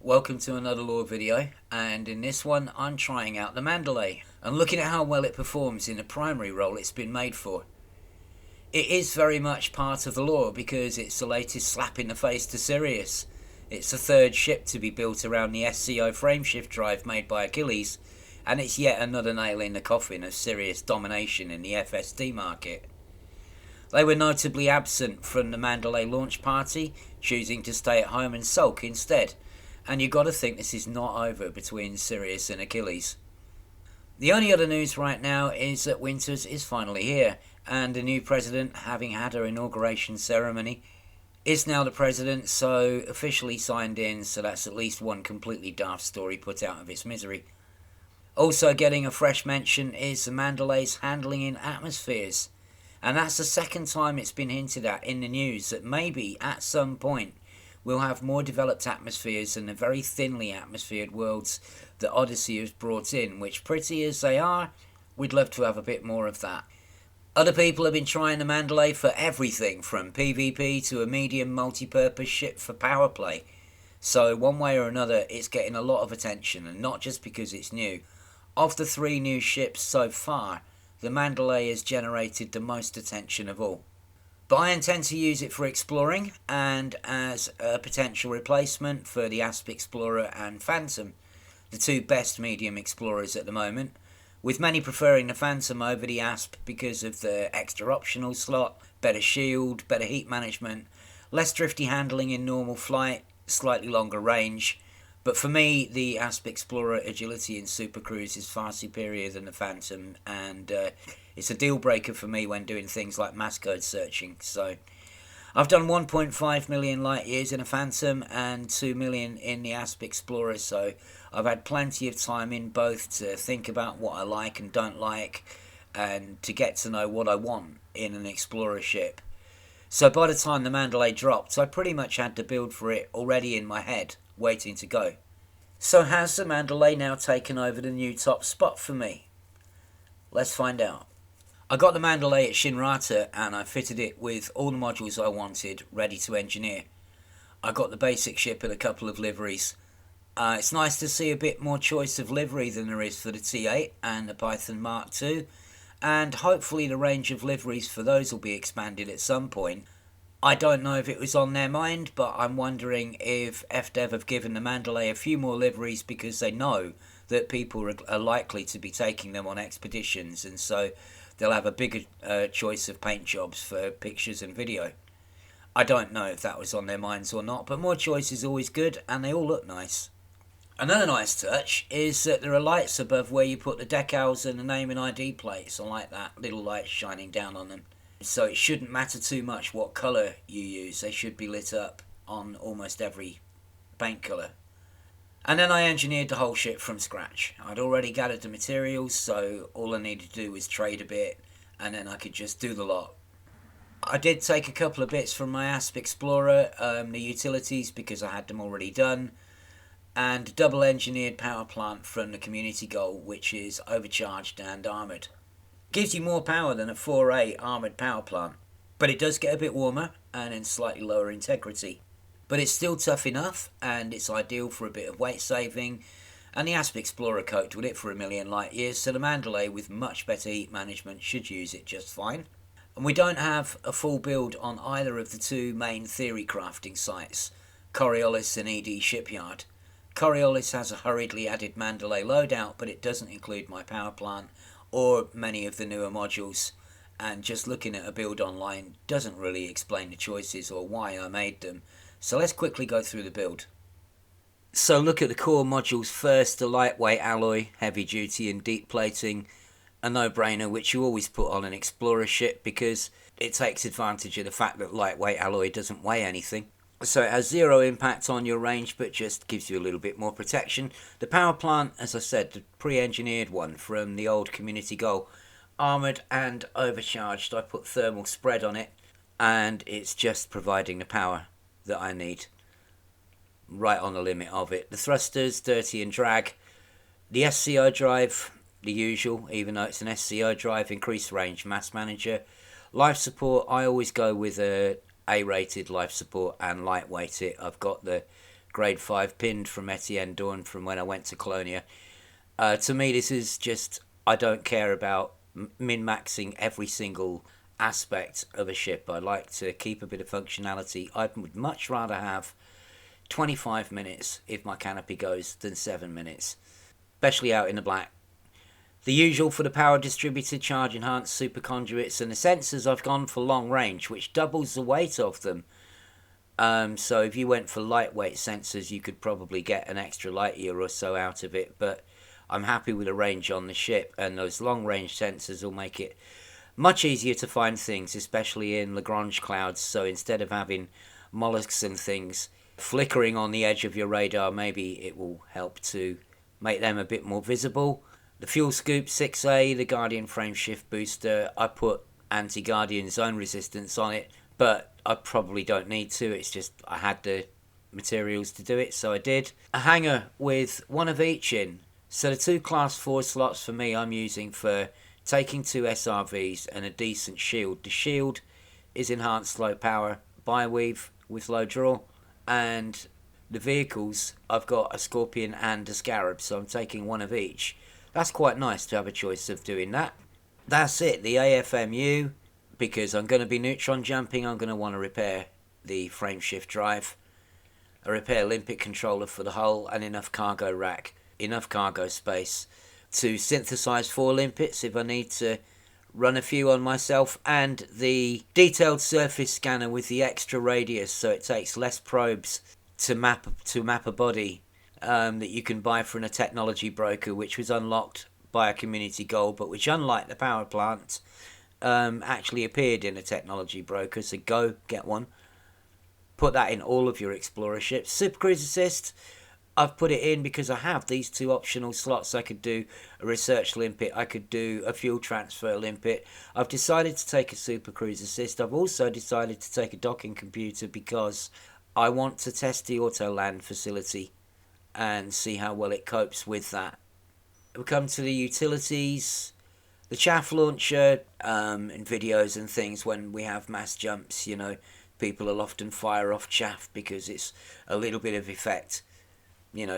welcome to another lore video, and in this one I'm trying out the Mandalay and looking at how well it performs in the primary role it's been made for. It is very much part of the lore because it's the latest slap in the face to Sirius. It's the third ship to be built around the SCO frameshift drive made by Achilles, and it's yet another nail in the coffin of Sirius domination in the FSD market. They were notably absent from the Mandalay launch party, choosing to stay at home and sulk instead, and you gotta think this is not over between Sirius and Achilles. The only other news right now is that Winters is finally here, and the new president, having had her inauguration ceremony, is now the president, so officially signed in, so that's at least one completely daft story put out of its misery. Also getting a fresh mention is the Mandalay's handling in atmospheres. And that's the second time it's been hinted at in the news that maybe at some point we'll have more developed atmospheres than the very thinly atmosphered worlds that Odyssey has brought in, which, pretty as they are, we'd love to have a bit more of that. Other people have been trying the Mandalay for everything from PvP to a medium multi-purpose ship for power play. So one way or another it's getting a lot of attention, and not just because it's new. Of the 3 new ships so far, the Mandalay has generated the most attention of all. But I intend to use it for exploring and as a potential replacement for the Asp Explorer and Phantom, the 2 best medium explorers at the moment, with many preferring the Phantom over the Asp because of the extra optional slot, better shield, better heat management, less drifty handling in normal flight, slightly longer range. But for me, the Asp Explorer agility in Super Cruise is far superior than the Phantom, and it's a deal breaker for me when doing things like mass code searching. So I've done 1.5 million light years in a Phantom and 2 million in the Asp Explorer, so I've had plenty of time in both to think about what I like and don't like, and to get to know what I want in an Explorer ship. So by the time the Mandalay dropped, I pretty much had to build for it already in my head, waiting to go. So has the Mandalay now taken over the new top spot for me? Let's find out. I got the Mandalay at Shinrata and I fitted it with all the modules I wanted, ready to engineer. I got the basic ship and a couple of liveries. It's nice to see a bit more choice of livery than there is for the T8 and the Python Mark II, and hopefully the range of liveries for those will be expanded at some point. I don't know if it was on their mind, but I'm wondering if FDev have given the Mandalay a few more liveries because they know that people are likely to be taking them on expeditions, and so they'll have a bigger choice of paint jobs for pictures and video. I don't know if that was on their minds or not, but more choice is always good, and they all look nice. Another nice touch is that there are lights above where you put the decals and the name and ID plates. I like that, little lights shining down on them. So it shouldn't matter too much what colour you use, they should be lit up on almost every paint colour. And then I engineered the whole ship from scratch. I'd already gathered the materials, so all I needed to do was trade a bit, and then I could just do the lot. I did take a couple of bits from my Asp Explorer, the utilities, because I had them already done, and a double engineered power plant from the community goal, which is overcharged and armoured. Gives you more power than a 4A armoured power plant, but it does get a bit warmer and in slightly lower integrity. But it's still tough enough, and it's ideal for a bit of weight saving, and the Asp Explorer coped with it for a million light years, so the Mandalay with much better heat management should use it just fine. And we don't have a full build on either of the 2 main theory crafting sites, Coriolis and ED Shipyard. Coriolis has a hurriedly added Mandalay loadout, but it doesn't include my power plant or many of the newer modules, and just looking at a build online doesn't really explain the choices or why I made them. So let's quickly go through the build. So look at the core modules first. The lightweight alloy, heavy duty and deep plating, a no-brainer which you always put on an Explorer ship because it takes advantage of the fact that lightweight alloy doesn't weigh anything. So it has 0 impact on your range, but just gives you a little bit more protection. The power plant, as I said, the pre-engineered one from the old community goal, armoured and overcharged. I put thermal spread on it, and it's just providing the power that I need. Right on the limit of it. The thrusters, dirty and drag. The SCO drive, the usual, even though it's an SCO drive, increased range, mass manager. Life support, I always go with a A-rated life support and lightweight it. I've got the grade 5 pinned from Etienne Dawn from when I went to Colonia. To me, this is just, I don't care about min-maxing every single aspect of a ship. I like to keep a bit of functionality. I would much rather have 25 minutes if my canopy goes than 7 minutes, especially out in the black. The usual for the power distributor, charge enhanced superconduits, and the sensors I've gone for long range, which doubles the weight of them. So if you went for lightweight sensors, you could probably get an extra light year or so out of it, but I'm happy with the range on the ship, and those long range sensors will make it much easier to find things, especially in Lagrange clouds. So instead of having mollusks and things flickering on the edge of your radar, maybe it will help to make them a bit more visible. The fuel scoop 6A, the Guardian frameshift booster, I put anti-Guardian zone resistance on it, but I probably don't need to. It's just I had the materials to do it, so I did. A hanger with one of each in. So the 2 class 4 slots for me I'm using for taking 2 SRVs and a decent shield. The shield is enhanced low power bi-weave with low draw, and the vehicles I've got a Scorpion and a Scarab, so I'm taking one of each. That's quite nice to have a choice of doing that. That's it, the AFMU, because I'm going to be neutron jumping, I'm going to want to repair the frameshift drive, a repair limpet controller for the hull, and enough cargo rack, enough cargo space to synthesize 4 limpets if I need to run a few on myself, and the detailed surface scanner with the extra radius, so it takes less probes to map a body, that you can buy from a technology broker, which was unlocked by a community goal, but which, unlike the power plant, actually appeared in a technology broker. So go get one. Put that in all of your Explorer ships. Super Cruise Assist, I've put it in because I have these 2 optional slots. I could do a research limpet, I could do a fuel transfer limpet. I've decided to take a Super Cruise Assist. I've also decided to take a docking computer because I want to test the auto land facility and see how well it copes with that. We come to the utilities, the chaff launcher, in videos and things when we have mass jumps, people will often fire off chaff because it's a little bit of effect.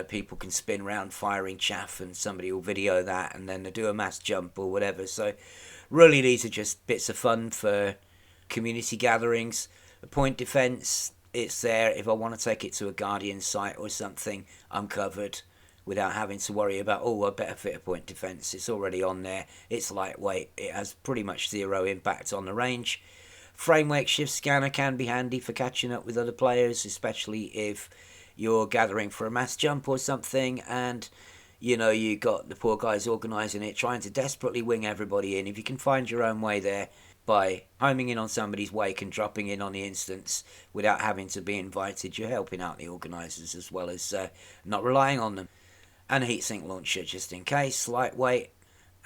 People can spin round firing chaff and somebody will video that and then they do a mass jump or whatever. So really these are just bits of fun for community gatherings. The point defence, it's there. If I want to take it to a Guardian site or something, I'm covered without having to worry about, I better fit a point defence. It's already on there. It's lightweight. It has pretty much 0 impact on the range. Frame shift scanner can be handy for catching up with other players, especially if you're gathering for a mass jump or something and you got the poor guys organising it, trying to desperately wing everybody in. If you can find your own way there by homing in on somebody's wake and dropping in on the instance without having to be invited, you're helping out the organisers as well as not relying on them. And a heatsink launcher just in case, lightweight,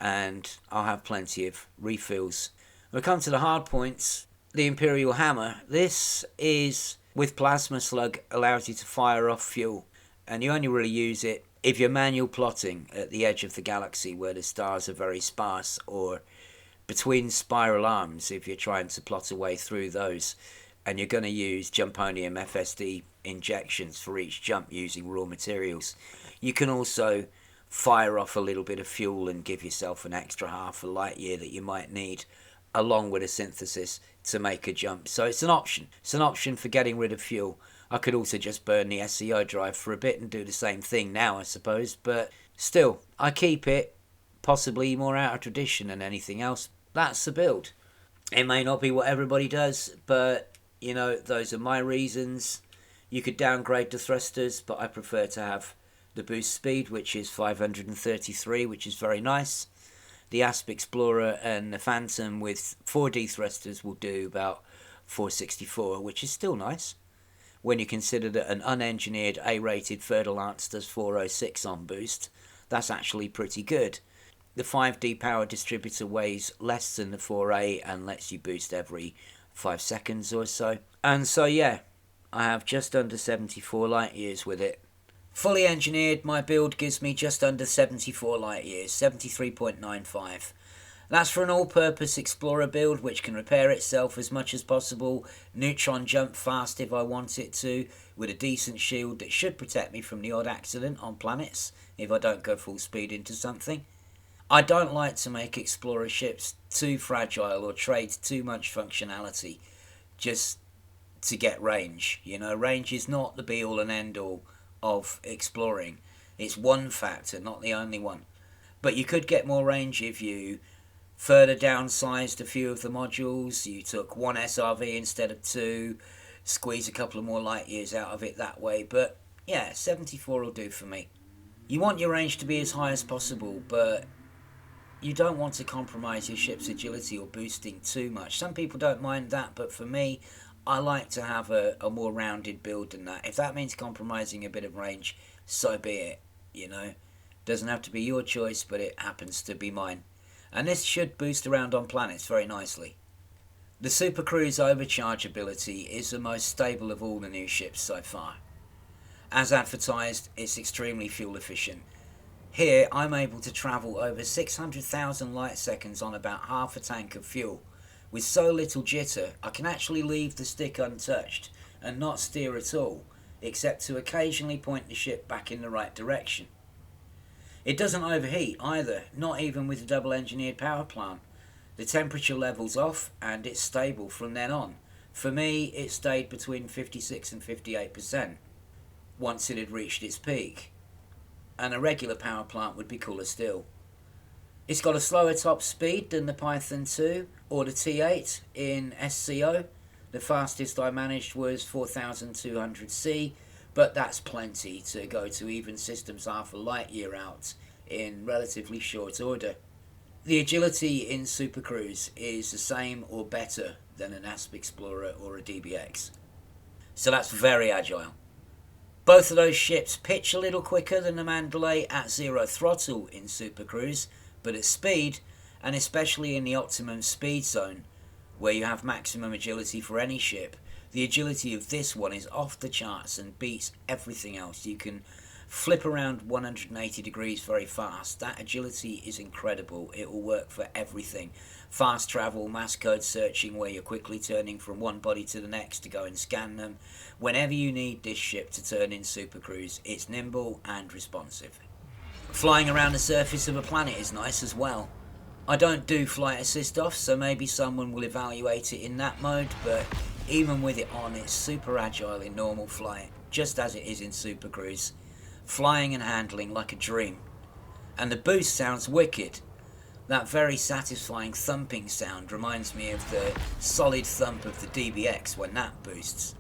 and I'll have plenty of refills. When we come to the hard points, the Imperial Hammer. This is, with plasma slug, allows you to fire off fuel, and you only really use it if you're manual plotting at the edge of the galaxy where the stars are very sparse, or between spiral arms if you're trying to plot a way through those, and you're going to use Jumponium FSD injections for each jump using raw materials. You can also fire off a little bit of fuel and give yourself an extra half a light year that you might need, along with a synthesis to make a jump. So it's an option. It's an option for getting rid of fuel. I could also just burn the SEO drive for a bit and do the same thing now, I suppose, but still, I keep it possibly more out of tradition than anything else. That's the build. It may not be what everybody does, but those are my reasons. You could downgrade the thrusters, but I prefer to have the boost speed, which is 533, which is very nice. The Asp Explorer and the Phantom with 4D thrusters will do about 464, which is still nice when you consider that an unengineered A-rated Fertile Lance does 406 on boost. That's actually pretty good. The 5D power distributor weighs less than the 4A and lets you boost every 5 seconds or so. And so yeah, I have just under 74 light years with it. Fully engineered, my build gives me just under 74 light years, 73.95. That's for an all-purpose Explorer build which can repair itself as much as possible, neutron jump fast if I want it to, with a decent shield that should protect me from the odd accident on planets if I don't go full speed into something. I don't like to make Explorer ships too fragile or trade too much functionality just to get range. You know, range is not the be-all and end-all of exploring. It's one factor, not the only one. But you could get more range if you further downsized a few of the modules, you took one SRV instead of two, squeeze a couple of more light years out of it that way. But yeah, 74 will do for me. You want your range to be as high as possible, but you don't want to compromise your ship's agility or boosting too much. Some people don't mind that, but for me, I like to have a more rounded build than that. If that means compromising a bit of range, so be it, you know. Doesn't have to be your choice, but it happens to be mine. And this should boost around on planets very nicely. The Super Cruise overcharge ability is the most stable of all the new ships so far. As advertised, it's extremely fuel efficient. Here, I'm able to travel over 600,000 light seconds on about half a tank of fuel. With so little jitter, I can actually leave the stick untouched and not steer at all, except to occasionally point the ship back in the right direction. It doesn't overheat either, not even with the double engineered power plant. The temperature level's off and it's stable from then on. For me, it stayed between 56 and 58% once it had reached its peak. And a regular power plant would be cooler still. It's got a slower top speed than the Python 2 or the T8 in SCO. The fastest I managed was 4200C, but that's plenty to go to even systems half a light year out in relatively short order. The agility in Super Cruise is the same or better than an ASP Explorer or a DBX. So that's very agile. Both of those ships pitch a little quicker than the Mandalay at zero throttle in Super Cruise, but at speed, and especially in the optimum speed zone, where you have maximum agility for any ship, the agility of this one is off the charts and beats everything else. You can flip around 180 degrees very fast. That agility is incredible. It will work for everything. Fast travel, mass code searching, where you're quickly turning from one body to the next to go and scan them. Whenever you need this ship to turn in Super Cruise, it's nimble and responsive. Flying around the surface of a planet is nice as well. I don't do flight assist off, so maybe someone will evaluate it in that mode, but even with it on, it's super agile in normal flight, just as it is in Super Cruise. Flying and handling like a dream. And the boost sounds wicked. That very satisfying thumping sound reminds me of the solid thump of the DBX when that boosts.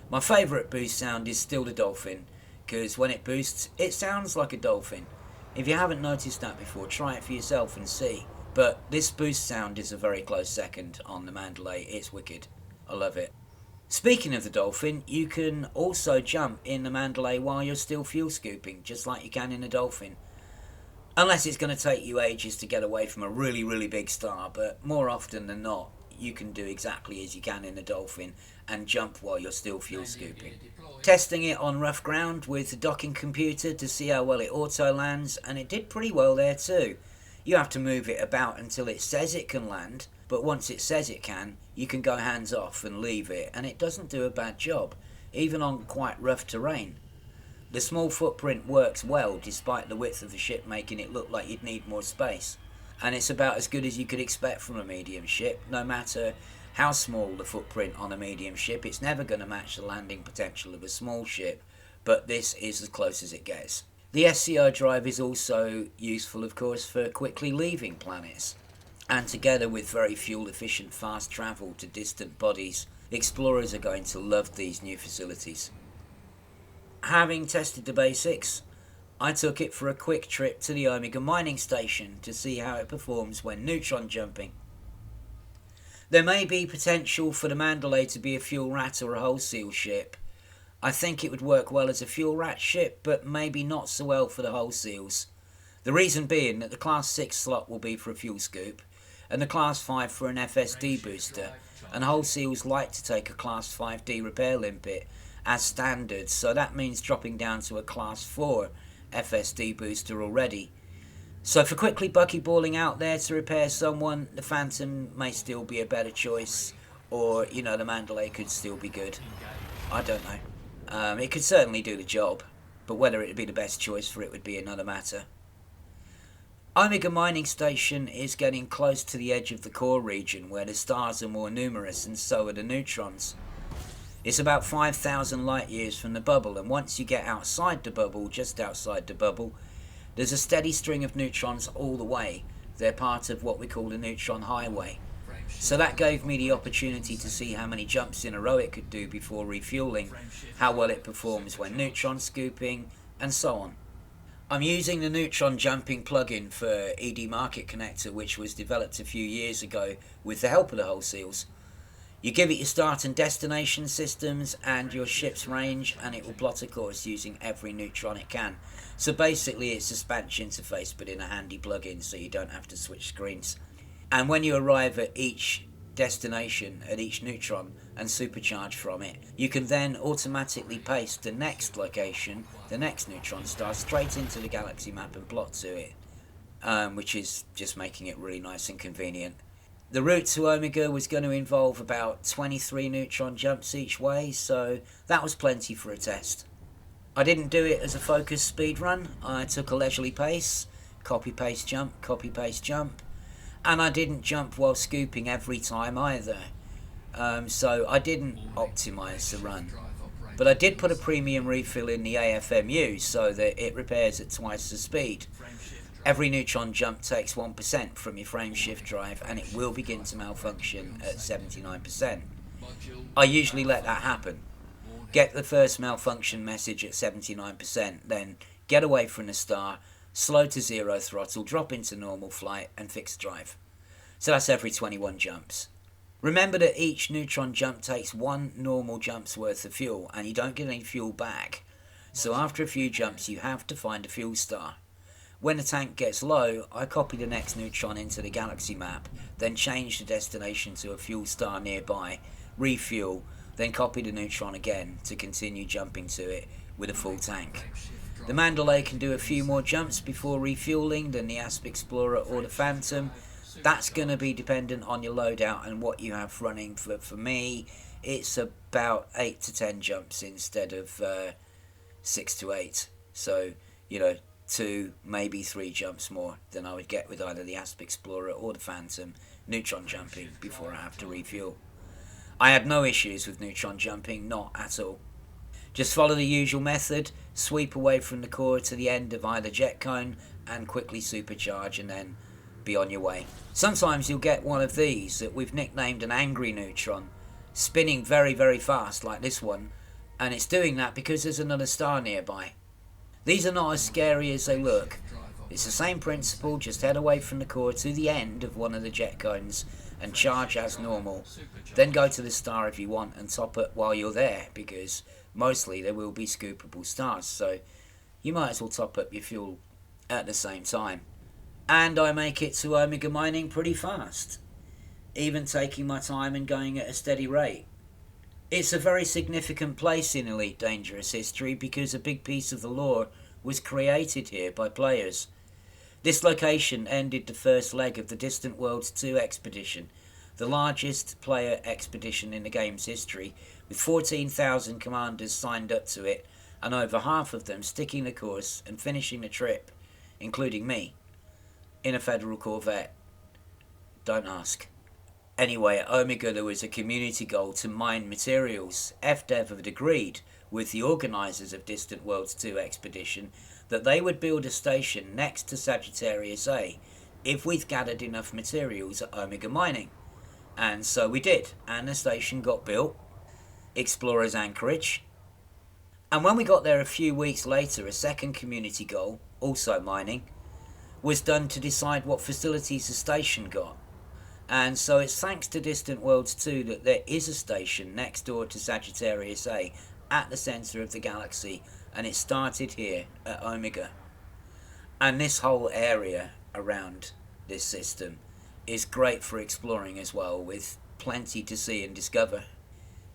My favourite boost sound is still the Dolphin, because when it boosts, it sounds like a dolphin. If you haven't noticed that before, try it for yourself and see. But this boost sound is a very close second on the Mandalay. It's wicked. I love it. Speaking of the Dolphin, you can also jump in the Mandalay while you're still fuel scooping, just like you can in a Dolphin. Unless it's going to take you ages to get away from a really, really big star, but more often than not, you can do exactly as you can in a Dolphin and jump while you're still fuel scooping. Testing it on rough ground with the docking computer to see how well it auto lands, and it did pretty well there too. You have to move it about until it says it can land, but once it says it can, you can go hands off and leave it, and it doesn't do a bad job, even on quite rough terrain. The small footprint works well despite the width of the ship making it look like you'd need more space. And it's about as good as you could expect from a medium ship. No matter how small the footprint on a medium ship, it's never going to match the landing potential of a small ship, but this is as close as it gets. The SCO drive is also useful, of course, for quickly leaving planets. And together with very fuel efficient fast travel to distant bodies, explorers are going to love these new facilities. Having tested the basics, I took it for a quick trip to the Omega mining station to see how it performs when neutron jumping. There may be potential for the Mandalay to be a fuel rat or a hull seal ship. I think it would work well as a fuel rat ship, but maybe not so well for the hull seals. The reason being that the Class 6 slot will be for a fuel scoop, and the Class 5 for an FSD booster, and hull seals like to take a Class 5D repair limpet as standard, so that means dropping down to a Class 4 FSD booster already. So for quickly buckyballing out there to repair someone, the Phantom may still be a better choice, or, the Mandalay could still be good. I don't know. It could certainly do the job, but whether it would be the best choice for it would be another matter. Omega Mining Station is getting close to the edge of the core region where the stars are more numerous and so are the neutrons. It's about 5,000 light years from the bubble, and once you get outside the bubble, just outside the bubble, there's a steady string of neutrons all the way. They're part of what we call the neutron highway. So that gave me the opportunity to see how many jumps in a row it could do before refueling, how well it performs when neutron scooping, and so on. I'm using the Neutron Jumping plugin for ED Market Connector, which was developed a few years ago with the help of the Wholeseals. You give it your start and destination systems and your ship's range, and it will plot a course using every neutron it can. So basically it's a Spanish interface but in a handy plugin, so you don't have to switch screens. And when you arrive at each destination, at each neutron, and supercharge from it, you can then automatically paste the next location, the next neutron star, straight into the galaxy map and plot to it, which is just making it really nice and convenient. The route to Omega was going to involve about 23 neutron jumps each way, so that was plenty for a test. I didn't do it as a focused speed run. I took a leisurely pace, copy paste jump, and I didn't jump while scooping every time either. So I didn't optimise the run. But I did put a premium refill in the AFMU so that it repairs at twice the speed. Every neutron jump takes 1% from your frameshift drive, and it will begin to malfunction at 79%. I usually let that happen. Get the first malfunction message at 79%, then get away from the star, slow to zero throttle, drop into normal flight, and fix the drive. So that's every 21 jumps. Remember that each neutron jump takes one normal jump's worth of fuel, and you don't get any fuel back. So after a few jumps you have to find a fuel star. When the tank gets low, I copy the next neutron into the galaxy map, then change the destination to a fuel star nearby, refuel, then copy the neutron again to continue jumping to it with a full tank. The Mandalay can do a few more jumps before refueling than the Asp Explorer or the Phantom. That's going to be dependent on your loadout and what you have running. For me, it's about 8 to 10 jumps instead of 6 to 8. So, 2, maybe 3 jumps more than I would get with either the Asp Explorer or the Phantom neutron jumping before I have to refuel. I had no issues with neutron jumping, not at all. Just follow the usual method, sweep away from the core to the end of either jet cone and quickly supercharge and then be on your way. Sometimes you'll get one of these that we've nicknamed an angry neutron, spinning very, very fast like this one, and it's doing that because there's another star nearby. These are not as scary as they look. It's the same principle, just head away from the core to the end of one of the jet cones and charge as normal. Then go to the star if you want and top it while you're there, because mostly there will be scoopable stars, so you might as well top up your fuel at the same time. And I make it to Omega Mining pretty fast, even taking my time and going at a steady rate. It's a very significant place in Elite Dangerous history because a big piece of the lore was created here by players. This location ended the first leg of the Distant Worlds 2 expedition, the largest player expedition in the game's history, with 14,000 commanders signed up to it, and over half of them sticking the course and finishing the trip, including me, in a Federal Corvette. Don't ask. Anyway, at Omega there was a community goal to mine materials. FDev had agreed with the organisers of Distant Worlds 2 expedition that they would build a station next to Sagittarius A if we'd gathered enough materials at Omega Mining. And so we did, and the station got built, Explorer's Anchorage. And when we got there a few weeks later, a second community goal, also mining, was done to decide what facilities the station got. And so it's thanks to Distant Worlds 2 that there is a station next door to Sagittarius A at the centre of the galaxy, and it started here at Omega. And this whole area around this system is great for exploring as well, with plenty to see and discover.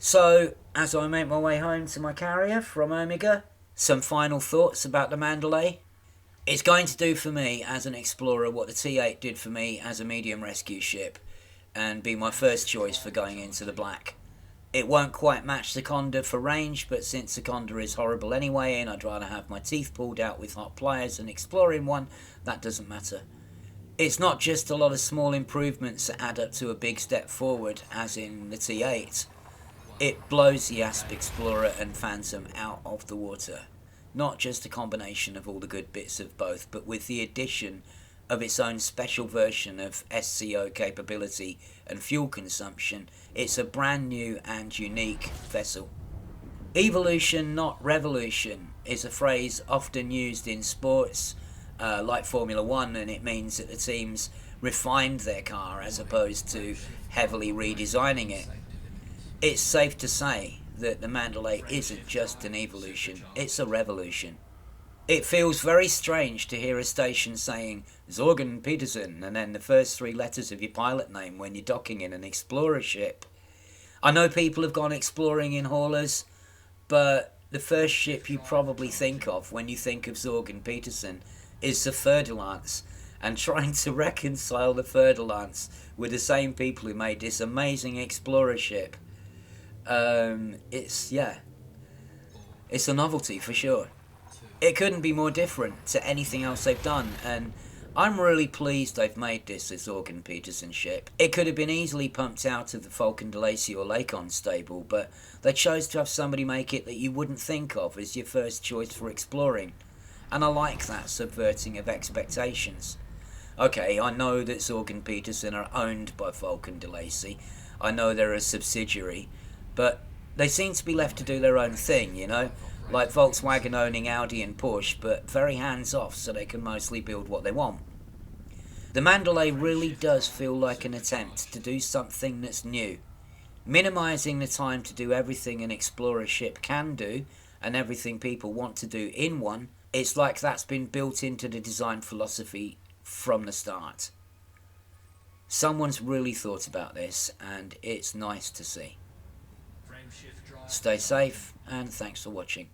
So, as I make my way home to my carrier from Omega, some final thoughts about the Mandalay. It's going to do for me as an explorer what the T8 did for me as a medium rescue ship, and be my first choice for going into the black. It won't quite match the Conda for range, but since the Conda is horrible anyway and I'd rather have my teeth pulled out with hot pliers than exploring one, that doesn't matter. It's not just a lot of small improvements that add up to a big step forward, as in the T8. It blows the Asp Explorer and Phantom out of the water. Not just a combination of all the good bits of both, but with the addition of its own special version of SCO capability and fuel consumption, it's a brand new and unique vessel. Evolution, not revolution, is a phrase often used in sports like Formula One, and it means that the teams refined their car as opposed to heavily redesigning it. It's safe to say that the Mandalay isn't just an evolution, it's a revolution. It feels very strange to hear a station saying Zorgen Peterson and then the first three letters of your pilot name when you're docking in an explorer ship. I know people have gone exploring in haulers, but the first ship you probably think of when you think of Zorgen Peterson is the Fer-de-Lance, and trying to reconcile the Fer-de-Lance with the same people who made this amazing explorer ship, it's a novelty for sure. It couldn't be more different to anything else they've done, and I'm really pleased they've made this a Zorgen Peterson ship. It could have been easily pumped out of the Falcon de Lacy or Lakon stable, but they chose to have somebody make it that you wouldn't think of as your first choice for exploring, and I like that subverting of expectations. Okay, I know that Zorgen Peterson are owned by Falcon de Lacy, I know they're a subsidiary, but they seem to be left to do their own thing, you know? Like Volkswagen owning Audi and Porsche, but very hands-off so they can mostly build what they want. The Mandalay really does feel like an attempt to do something that's new, minimising the time to do everything an explorer ship can do and everything people want to do in one. It's like that's been built into the design philosophy from the start. Someone's really thought about this, and it's nice to see. Stay safe, and thanks for watching.